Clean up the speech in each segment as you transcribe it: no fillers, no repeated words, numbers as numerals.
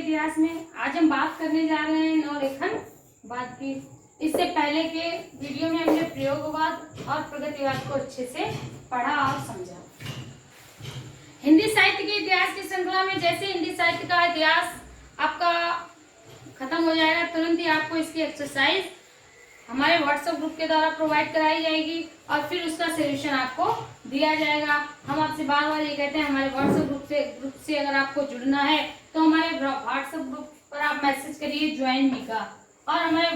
इतिहास में आज हम बात करने जा रहे हैं नवलेखनवाद की। इससे पहले के वीडियो में हमने प्रयोगवाद और प्रगतिवाद को अच्छे से पढ़ा और समझा। हिंदी साहित्य के इतिहास की श्रृंखला में जैसे हिंदी साहित्य का इतिहास आपका खत्म हो जाएगा, तुरंत ही आपको इसकी एक्सरसाइज हमारे व्हाट्सएप ग्रुप के द्वारा प्रोवाइड कराई जाएगी और फिर उसका सोल्यूशन आपको दिया जाएगा। हम आपसे बार बार ये कहते हैं, हमारे व्हाट्सएप ग्रुप से अगर आपको जुड़ना है तो हमारे व्हाट्सएप ग्रुप पर आप मैसेज करिए ज्वाइन मी का, और हमारा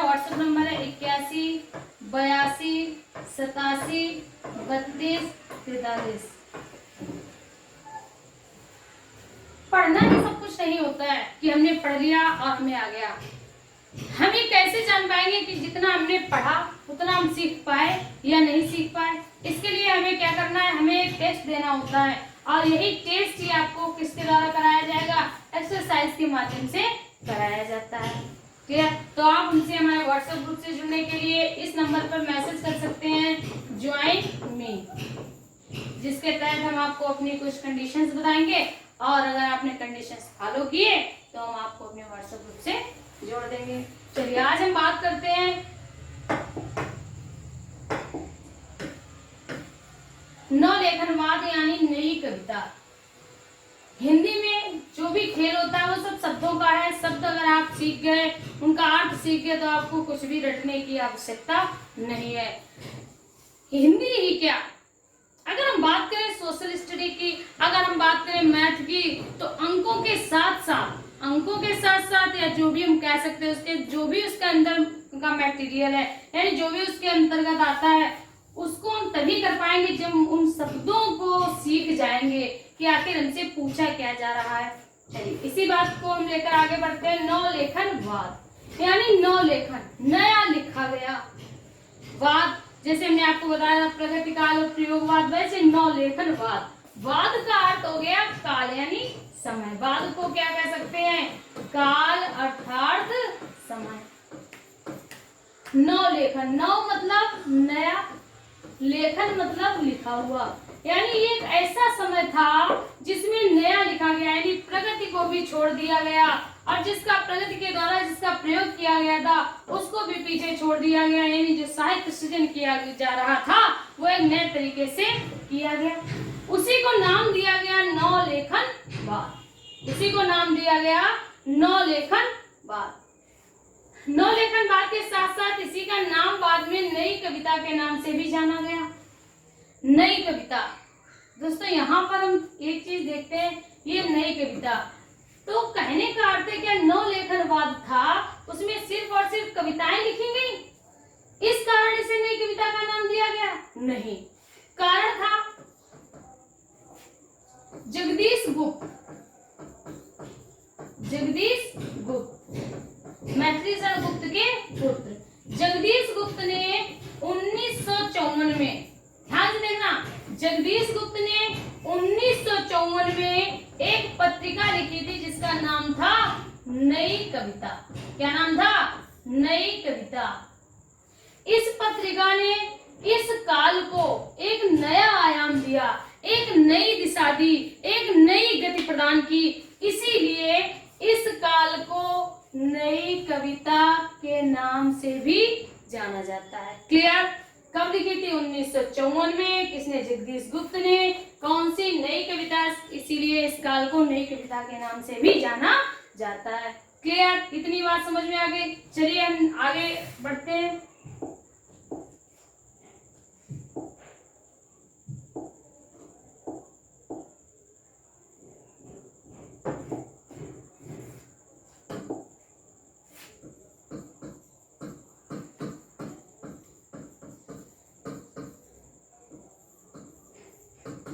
व्हाट्सएप नंबर है 81 82 87 32 43। पढ़ना ही सब कुछ नहीं होता है कि हमने पढ़ लिया और हमें आ गया। हम ये कैसे जान पाएंगे कि जितना हमने पढ़ा उतना हम सीख पाए या नहीं सीख पाए। इसके लिए हमें क्या करना है, हमें एक टेस्ट देना होता है और यही टेस्ट ही आपको किसके द्वारा कराया जाएगा, एक्सरसाइज के माध्यम से कराया जाता है। ठीक है, तो आप उनसे हमारे व्हाट्सएप ग्रुप से जुड़ने के लिए इस नंबर पर मैसेज कर सकते हैं ज्वाइन मी, जिसके तहत हम आपको अपनी कुछ कंडीशंस बताएंगे और अगर आपने कंडीशंस फॉलो किए तो हम आपको अपने व्हाट्सएप ग्रुप से जोड़ देंगे। चलिए आज हम बात करते हैं नवलेखनवाद यानी नई कविता। हिंदी में जो भी खेल होता है वो सब शब्दों का है। शब्द अगर आप सीख गए, उनका अर्थ सीख गए, तो आपको कुछ भी रटने की आवश्यकता नहीं है। हिंदी ही क्या, अगर हम बात करें सोशल स्टडी की, अगर हम बात करें मैथ की, तो अंकों के साथ साथ या जो भी हम कह सकते हैं उसके जो भी उसके अंदर का मटेरियल है, यानी जो भी उसके अंतर्गत आता है, उसको हम तभी कर पाएंगे जब उन शब्दों को सीख जाएंगे कि आखिर हमसे पूछा क्या जा रहा है। चलिए इसी बात को हम लेकर आगे बढ़ते हैं। नवलेखनवाद यानी नवलेखन, नया लिखा गया। वाद जैसे हमने आपको बताया प्रगति काल और प्रयोगवाद, वैसे नवलेखनवाद, वाद का अर्थ हो गया काल यानी समय। वाद को क्या कह सकते हैं, काल अर्थात समय। नवलेखन, नव मतलब नया, लेखन मतलब लिखा हुआ, यानी ये एक ऐसा समय था जिसमें नया लिखा गया, यानी प्रगति को भी छोड़ दिया गया और जिसका प्रगति के द्वारा जिसका प्रयोग किया गया था उसको भी पीछे छोड़ दिया गया। यानी जो साहित्य सृजन किया जा रहा था वो एक नए तरीके से किया गया। उसी को नाम दिया गया नवलेखनवाद। उसी को नाम दिया गया नवलेखनवाद। नवलेखनवाद के साथ साथ इसी का नाम बाद में नई कविता के नाम से भी जाना गया। नई कविता, दोस्तों यहाँ पर हम एक चीज देखते हैं, ये नई कविता, तो कहने का अर्थ है क्या नवलेखनवाद था उसमें सिर्फ और सिर्फ कविताएं लिखी गई, इस कारण इसे नई कविता का नाम दिया गया? नहीं, कारण था जगदीश गुप्त, मैत्रीशरण गुप्त के पुत्र जगदीश गुप्त ने 1954 में, ध्यान से देखना, जगदीश गुप्त ने 1954 में एक पत्रिका लिखी थी जिसका नाम था नई कविता। क्या नाम था? नई कविता। इस पत्रिका ने इस काल को एक नया आयाम दिया, एक नई दिशा दी, एक नई गति प्रदान की, इसीलिए इस काल को नई कविता के नाम से भी जाना जाता है। क्लियर? कब लिखी थी? 1954 में। किसने? जगदीश गुप्त ने। कौन सी? नई कविता, इसीलिए इस काल को नई कविता के नाम से भी जाना जाता है। क्लियर? इतनी बात समझ में आ गई। चलिए हम आगे बढ़ते हैं।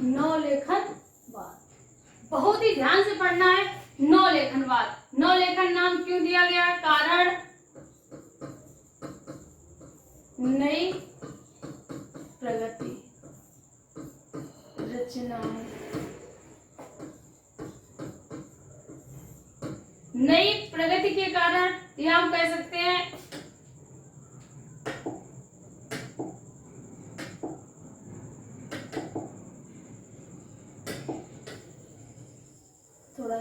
नवलेखनवाद बहुत ही ध्यान से पढ़ना है। नवलेखनवाद, नवलेखन नाम क्यों दिया गया? कारण नई प्रगति रचनाएं, नई प्रगति के कारण यह हम कह सकते हैं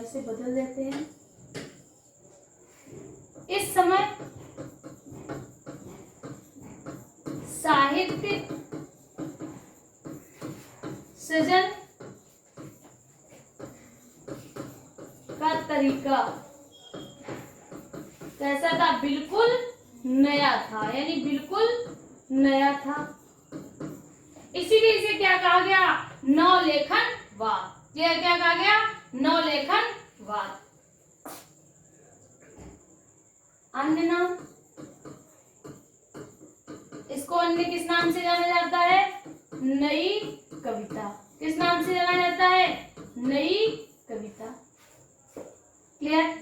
इसे बदल देते हैं। इस समय साहित्य सृजन का तरीका कैसा था? बिल्कुल नया था, यानी बिल्कुल नया था। इसीलिए इसे क्या कहा गया? नवलेखनवाद। ये क्या कहा गया? नवलेखनवाद। अन्य नाम, इसको अन्य किस नाम से जाना जाता है? नई कविता। किस नाम से जाना जाता है? नई कविता। क्लियर?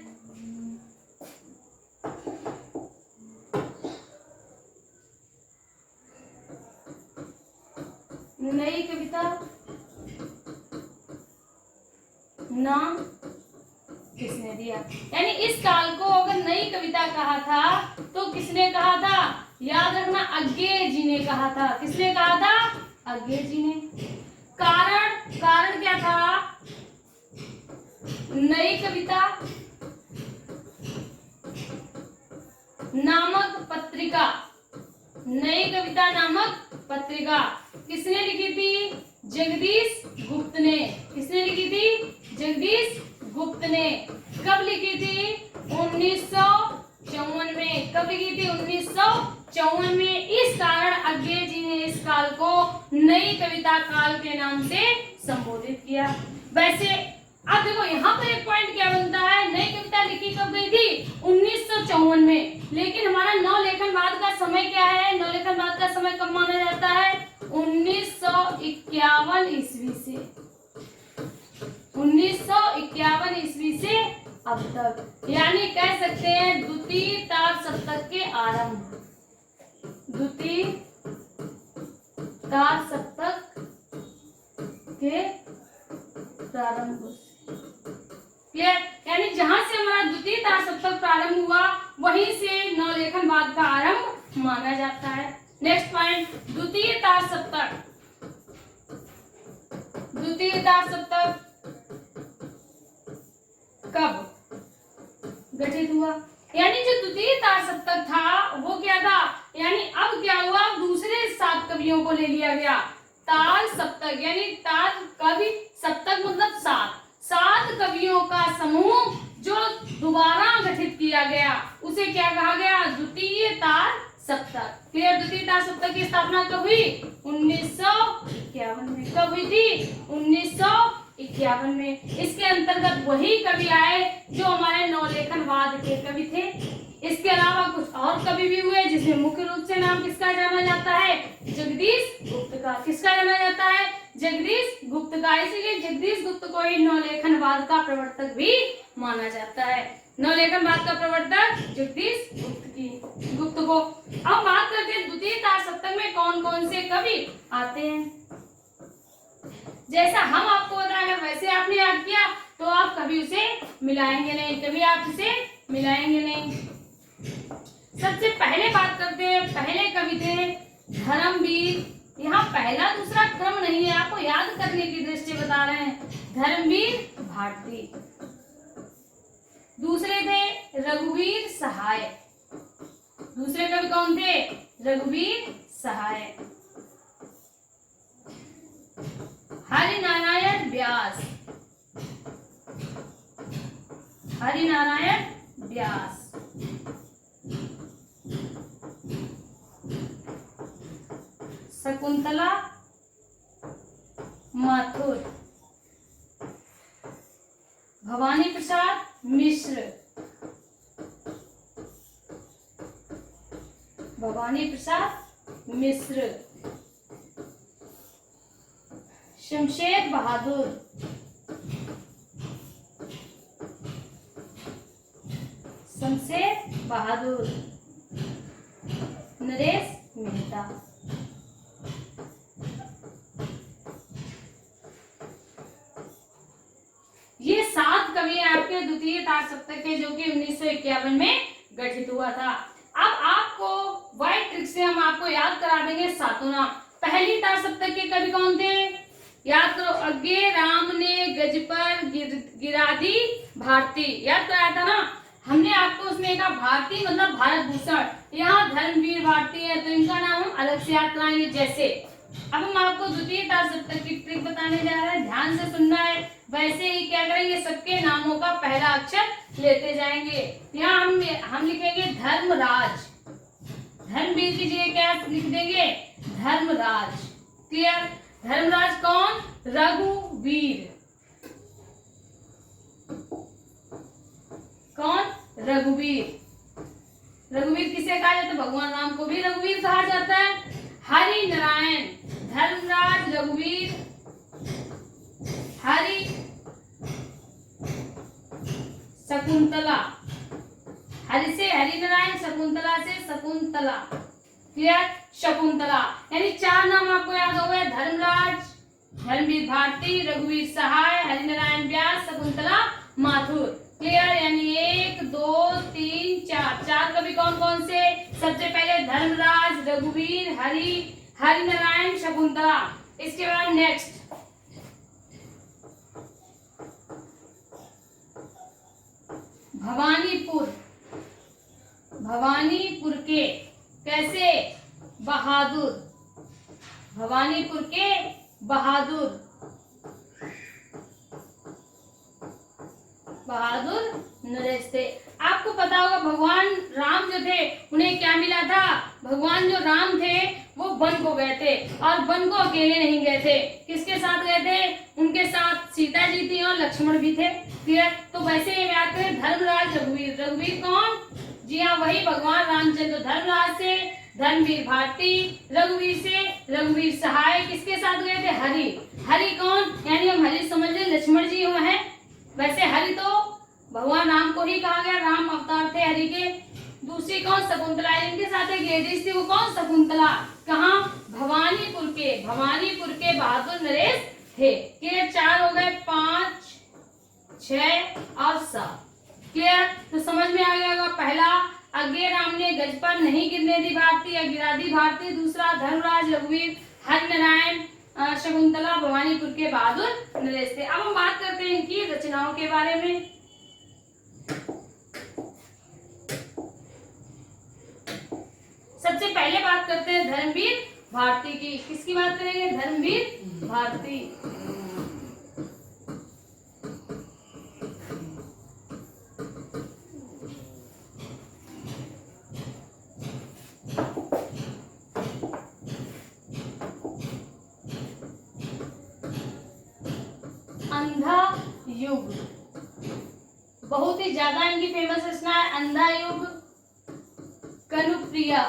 नई कविता नाम किसने दिया? यानी इस काल को अगर नई कविता कहा था तो किसने कहा था? याद रखना, अज्ञे जी ने कहा था। किसने कहा था? अज्ञे जी ने। कारण क्या था? नई कविता नामक पत्रिका, नई कविता नामक पत्रिका किसने लिखी थी? जगदीश गुप्त ने। किसने लिखी थी? जगदीश गुप्त ने। कब लिखी थी? 1954 में। कब लिखी थी? 1954 में। इस कारण अज्ञे जी ने इस काल को नई कविता काल के नाम से संबोधित किया। वैसे अब देखो यहाँ पर एक पॉइंट क्या बनता है? नई कविता लिखी कब गई थी? 1954 में। लेकिन हमारा नवलेखनवाद का समय क्या है? नवलेखनवाद का समय कब माना जाता है? 1951 ईस्वी से। 1951 ईस्वी से अब तक, यानी कह सकते हैं द्वितीय तार सप्तक के आरंभ। द्वितीय तार सप्तक के प्रारंभ। क्लियर? यानी जहां से हमारा द्वितीय तार सप्तक प्रारंभ हुआ वहीं से नवलेखनवाद का आरंभ माना जाता है। नेक्स्ट पॉइंट, द्वितीय तार सप्तक। द्वितीय तार सप्तक कब गठित हुआ? यानी जो द्वितीय तार सप्तक था वो क्या था? यानी अब क्या हुआ? दूसरे 7 कवियों को ले लिया गया। तार सप्तक यानी तार कवि, सप्तक मतलब 7 कवियों का समूह जो दोबारा गठित किया गया उसे क्या कहा गया? द्वितीय तार सप्तक। क्लियर? द्वितीय तार सप्तक की स्थापना कब हुई? 1951 में। कब हुई थी? 1951 में। इसके अंतर्गत वही कवि आए जो हमारे नवलेखनवाद के कवि थे। इसके अलावा कुछ और कवि भी हुए जिसमें मुख्य रूप से नाम किसका जाना जाता है? जगदीश गुप्त का। किसका जाना जाता है? जगदीश गुप्त का। इसीलिए जगदीश गुप्त को ही नवलेखनवाद का प्रवर्तक भी माना जाता है। नवलेखनवाद का प्रवर्तक जगदीश गुप्त को। अब बात करते हैं द्वितीय तार सप्तक में कौन कौन से कवि आते हैं। जैसा हम आपको बताया वैसे आपने याद किया तो आप कभी उसे मिलाएंगे नहीं, कभी आप उसे मिलाएंगे नहीं। सबसे पहले बात करते हैं, पहले कवि थे धर्मवीर। यहाँ पहला दूसरा क्रम नहीं है, आपको याद करने की दृष्टि बता रहे हैं। धर्मवीर भारती। दूसरे थे रघुवीर सहाय। दूसरे कवि कौन थे? रघुवीर सहाय। हरिनारायण व्यास। हरिनारायण व्यास। शकुंतला माथुर। भवानी प्रसाद मिश्र। भवानी प्रसाद मिश्र। शमशेर बहादुर। शमशेर बहादुर। नरेश मेहता। ये 7 कवि आपके द्वितीय तार सप्तक के जो कि 1951 में गठित हुआ था। अब आपको वाइट ट्रिक से हम आपको याद करा देंगे 7 नाम। पहली तार सप्तक के कवि कौन थे? याद करो, अज्ञे राम ने गज पर गिरा दी भारती, याद कराया था ना हमने आपको। उसमें कहा भारती मतलब भारत भूषण, यहाँ धर्मवीर भारती है तो इनका नाम हम अलग से याद कराएंगे। जैसे अब हम आपको द्वितीय तार की ट्रिक बताने जा रहे हैं, ध्यान से सुनना है। वैसे ही क्या करेंगे, सबके नामों का पहला अक्षर लेते जाएंगे। यहाँ हम लिखेंगे धर्मराज, धर्मवीर की जगह क्या लिख देंगे, धर्मराज। क्लियर? धर्मराज कौन, रघुवीर, कौन, रघुवीर। रघुवीर किसे कहा जाता है, भगवान राम को भी रघुवीर कहा जाता है। हरि नारायण, धर्मराज, रघुवीर, हरि, शकुंतला, हरि से हरि नारायण, शकुंतला से शकुंतला। क्लियर? शकुंतला, यानी 4 नाम आपको याद हो गए, धर्मराज, धर्मवीर भारती, रघुवीर सहाय, हरिनारायण व्यास, शकुंतला माथुर। क्लियर? यानी 1 2 3 4, 4 कवि कौन कौन से, सबसे पहले धर्मराज, रघुवीर, हरिनारायण, शकुंतला। इसके बाद नेक्स्ट भवानीपुर, भवानीपुर के कैसे, बहादुर, भवानीपुर के बहादुर, बहादुर नरेश थे। आपको पता होगा भगवान राम जो थे उन्हें क्या मिला था, भगवान जो राम थे वो वन को गए थे, और वन को अकेले नहीं गए थे, किसके साथ गए थे, उनके साथ सीता जी थी और लक्ष्मण भी थे। क्लियर? तो वैसे ही याद करें, धर्मराज, रघुवीर, रघुवीर कौन, जी हाँ वही भगवान रामचंद्र। धर्मराज से धर्मवीर भारती, रघुवीर से रघुवीर सहाय, किसके साथ गए थे, हरि, हरि कौन, यानी हम हरि समझ ले लक्ष्मण जी हुए हैं। वैसे हरि तो भगवान राम को ही कहा गया, राम अवतार थे हरि के। दूसरी कौन, शकुंतला, इनके साथ एक लेडीज थी, वो कौन, शकुंतला। कहाँ, भवानीपुर के, भवानीपुर के बहादुर नरेश थे। क्लियर? 4 हो गए, 5 6 और 7। क्लियर? तो समझ में आ गया होगा। पहला, अज्ञे राम ने गज पर नहीं गिरने दी भारती या गिरा दी भारती। दूसरा, धर्मराज, रघुवीर, हरिनारायण, शकुंतला भवानीपुर के बहादुर नरेश थे। अब हम बात करते हैं इनकी रचनाओं के बारे में। सबसे पहले बात करते हैं धर्मवीर भारती की। किसकी बात करेंगे, धर्मवीर भारती। अंधा युग, बहुत ही ज्यादा इनकी फेमस रचना है। अंधा युग, कनुप्रिया,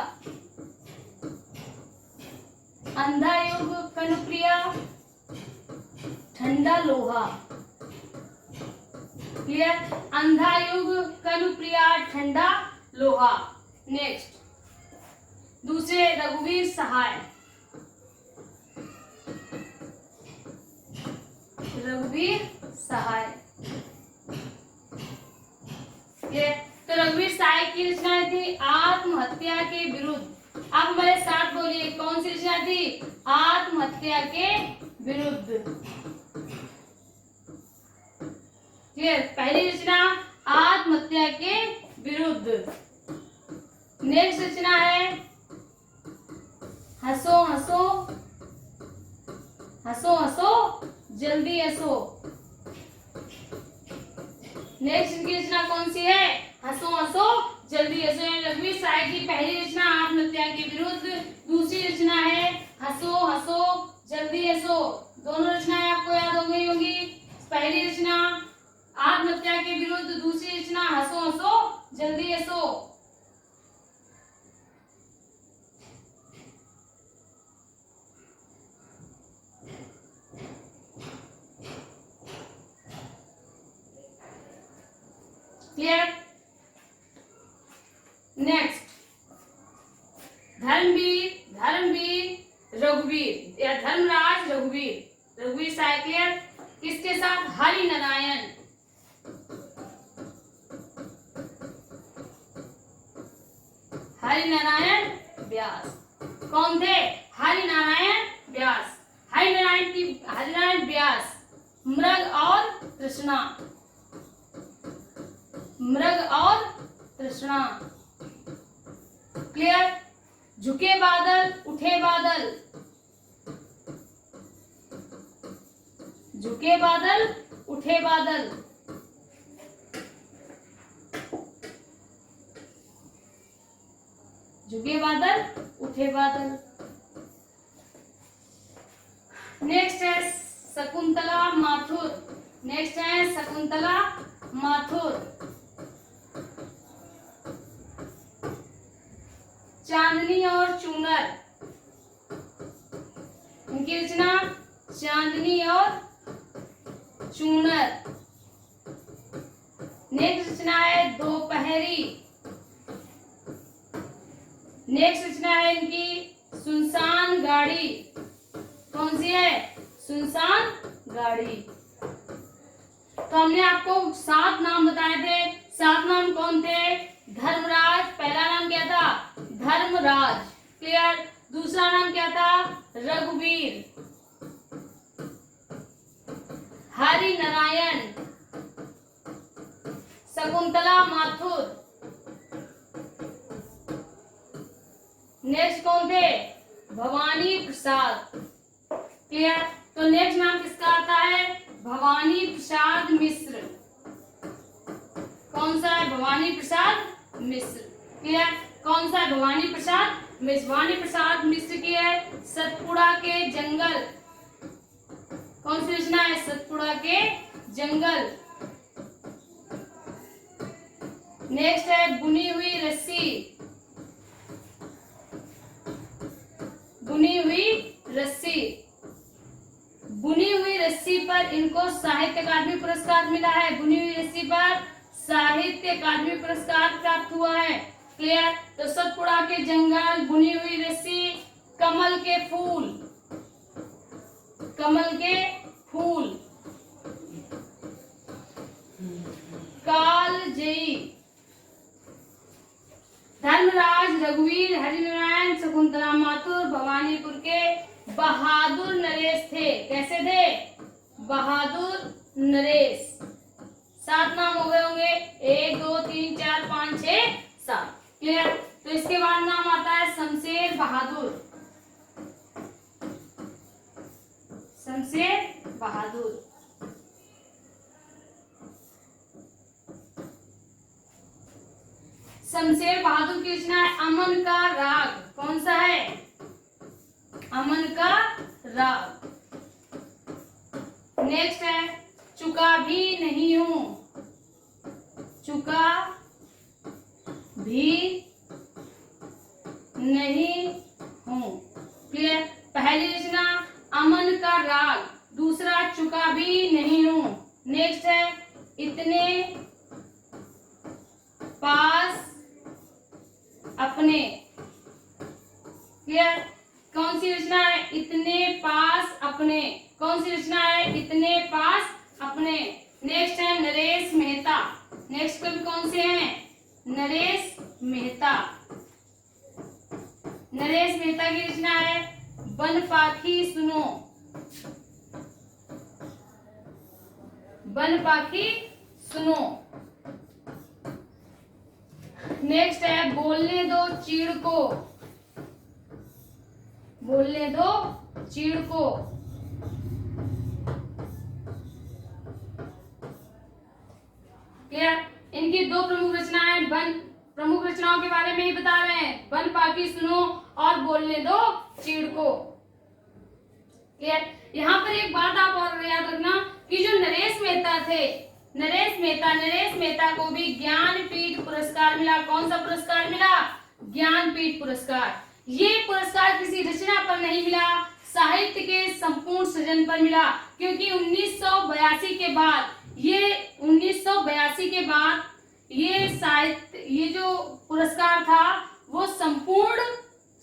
अंधा युग, कनुप्रिया, ठंडा लोहा। क्लियर? अंधा युग, कनुप्रिया, ठंडा लोहा। नेक्स्ट, दूसरे, रघुवीर सहाय, रघुवीर सहाय। ये तो रघुवीर सहाय की रचना थी आत्महत्या के विरुद्ध। आप हमारे साथ बोलिए, कौन सी रचना थी, आत्महत्या के विरुद्ध। क्लियर? पहली रचना आत्महत्या के विरुद्ध। नेक्स्ट रचना है हंसो हंसो, हंसो हंसो जल्दी हंसो। नेक्स्ट इनकी रचना कौन सी है, हंसो हंसो जल्दी हंसो। रघुवीर सहाय की पहली रचना आत्महत्या के विरुद्ध, दूसरी रचना है हंसो हंसो जल्दी हंसो। दोनों रचनाएं आपको याद हो गई होगी। पहली रचना आत्महत्या के विरुद्ध, दूसरी रचना हंसो हंसो जल्दी हंसो। क्लियर? नेक्स्ट, धर्मवीर, धर्मवीर रघुवीर या धर्मराज रघुवीर, रघुवीर सहाय। क्लियर? किसके साथ, हरिनारायण, हरिनारायण व्यास। कौन थे, हरिनारायण व्यास। हरिनारायण व्यास, मृग और तृष्णा, मृग और तृष्णा। क्लियर? झुके बादल, उठे बादल, झुके बादल, उठे बादल। झुके बादल, उठे बादल। नेक्स्ट है शकुंतला माथुर, नेक्स्ट है शकुंतला माथुर। चांदनी और चूनर, उनकी रचना चांदनी और चूनर। नेक्स्ट रचना है दोपहरी, नेक्स्ट रचना है इनकी सुनसान गाड़ी। कौन सी है? सुनसान गाड़ी। तो हमने आपको 7 नाम बताए थे। 7 नाम कौन थे? धर्मराज, पहला नाम क्या था? धर्मराज। क्लियर? दूसरा नाम क्या था? रघुवीर। हरिनारायण, शकुंतला माथुर। नेक्स्ट कौन थे? भवानी प्रसाद। क्लियर? तो नेक्स्ट नाम किसका आता है? भवानी प्रसाद मिश्र। कौन सा है? भवानी प्रसाद मिश्र। क्लियर? कौन सा है? भवानी प्रसाद मिश्र। भवानी प्रसाद मिश्र की है सतपुड़ा के जंगल। कौन सी रचना है? सतपुड़ा के जंगल। नेक्स्ट है बुनी हुई रस्सी, बुनी हुई रस्सी। बुनी हुई रस्सी पर इनको साहित्य अकादमी पुरस्कार मिला है। बुनी हुई रस्सी पर साहित्य अकादमी पुरस्कार प्राप्त हुआ है। क्लियर? तो सतपुड़ा के जंगल, बुनी हुई रस्सी, कमल के फूल, कमल के फूल, कालजयी। धर्मराज, रघुवीर, हरिनारायण, शकुंतला माथुर भवानीपुर के बहादुर नरेश थे। कैसे थे? बहादुर नरेश। 7 नाम हो गए होंगे। 1 2 3 4 5 6 7। क्लियर? तो इसके बाद नाम आता है शमशेर बहादुर, शमशेर बहादुर। शमशेर बहादुर की रचना है अमन का राग। कौन सा है? अमन का राग। नेक्स्ट है चुका भी नहीं हूं, चुका भी नहीं हूं। क्लियर? पहली रचना अमन का राग, दूसरा चुका भी नहीं हूं। नेक्स्ट है इतने पास अपने। क्लियर? कौन सी रचना है? इतने पास अपने। कौन सी रचना है? इतने पास अपने। नेक्स्ट है नरेश मेहता। नेक्स्ट कवि कौन से हैं? नरेश मेहता। नरेश मेहता की रचना है वन पाखी सुनो, वन पाखी सुनो। नेक्स्ट है बोलने दो चीड़ को, बोलने दो चीड़ को। क्लियर? इनकी 2 प्रमुख रचनाएं, प्रमुख रचनाओं के बारे में ही बता रहे हैं, वन पाखी सुनो और बोलने दो चीड़ को। क्लियर? यहाँ पर एक बात आप और याद रखना कि जो नरेश मेहता थे, नरेश मेहता को भी ज्ञानपीठ पुरस्कार मिला। कौन सा पुरस्कार मिला? ज्ञानपीठ पुरस्कार। ये पुरस्कार किसी रचना पर नहीं मिला, साहित्य के संपूर्ण सृजन पर मिला। क्योंकि 1982 के बाद ये साहित्य, ये जो पुरस्कार था वो संपूर्ण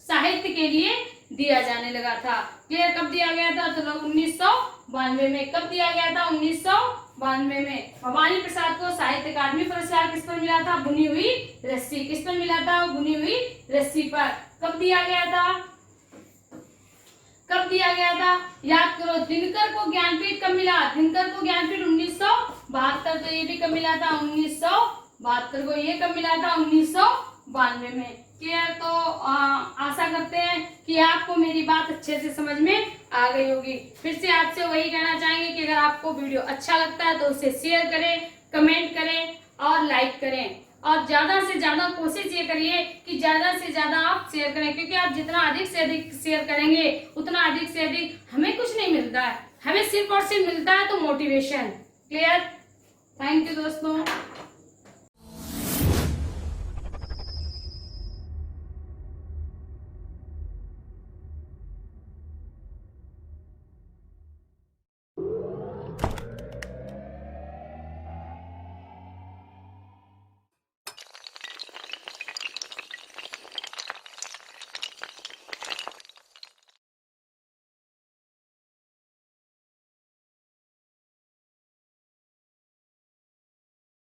साहित्य के लिए दिया जाने लगा था। क्लियर? कब दिया गया था? तो 1992 में। कब दिया गया था? 1992 में। भवानी प्रसाद को साहित्य अकादमी पुरस्कार किस पर मिला था? बुनी हुई रस्सी। किस पर मिला था? बुनी हुई रस्सी पर। कब दिया गया था? कब दिया गया था, याद करो। दिनकर को ज्ञानपीठ कब मिला? दिनकर को ज्ञानपीठ 1972। तो ये भी कब मिला था? 1972 को। ये कब मिला था? 1992 में। क्लियर? तो आशा करते हैं कि आपको मेरी बात अच्छे से समझ में आ गई होगी। फिर से आपसे वही कहना चाहेंगे कि अगर आपको वीडियो अच्छा लगता है तो उसे शेयर करें, कमेंट करें और लाइक करें। और ज्यादा से ज्यादा कोशिश ये करिए कि ज्यादा से ज्यादा आप शेयर करें, क्योंकि आप जितना अधिक से अधिक शेयर करेंगे उतना अधिक से अधिक हमें कुछ नहीं मिलता है, हमें सिर्फ और सिर्फ मिलता है तो मोटिवेशन। क्लियर? थैंक यू दोस्तों।